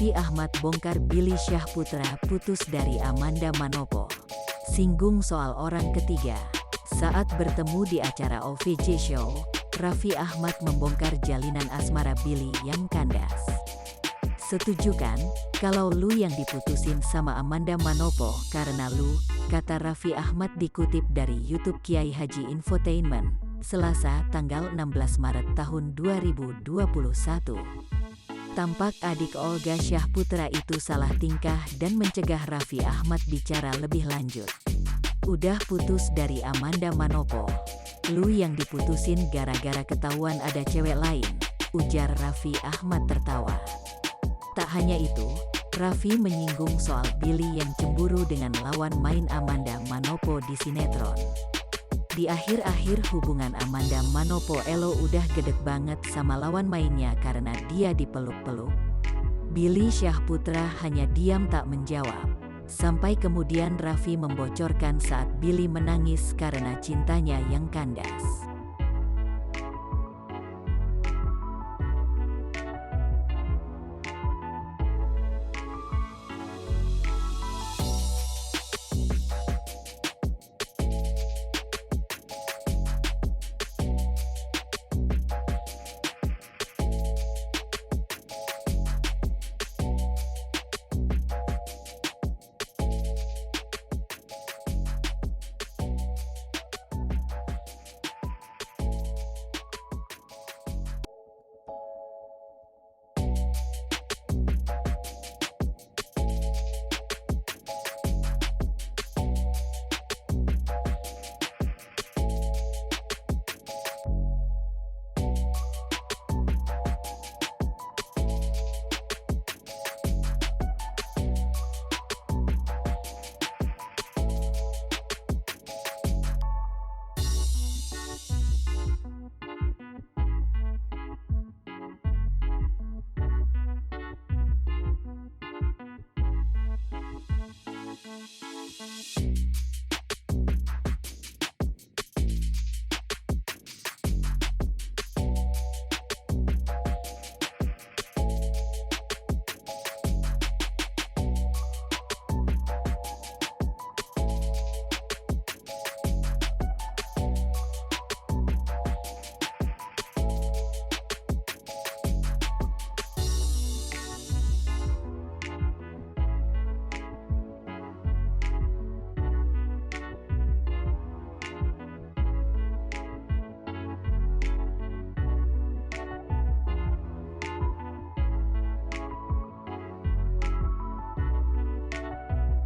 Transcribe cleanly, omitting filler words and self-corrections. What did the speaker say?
Raffi Ahmad bongkar Billy Syahputra putus dari Amanda Manopo. Singgung soal orang ketiga. Saat bertemu di acara OVJ Show, Raffi Ahmad membongkar jalinan asmara Billy yang kandas. "Setuju kan, kalau lu yang diputusin sama Amanda Manopo karena lu," kata Raffi Ahmad dikutip dari YouTube Kiai Haji Infotainment, Selasa tanggal 16 Maret tahun 2021. Tampak adik Olga Syahputra itu salah tingkah dan mencegah Raffi Ahmad bicara lebih lanjut. "Udah putus dari Amanda Manopo. Lu yang diputusin gara-gara ketahuan ada cewek lain," ujar Raffi Ahmad tertawa. Tak hanya itu, Raffi menyinggung soal Billy yang cemburu dengan lawan main Amanda Manopo di sinetron. "Di akhir-akhir hubungan Amanda Manopo Elo udah gedek banget sama lawan mainnya karena dia dipeluk-peluk." Billy Syahputra hanya diam tak menjawab. Sampai kemudian Raffi membocorkan saat Billy menangis karena cintanya yang kandas.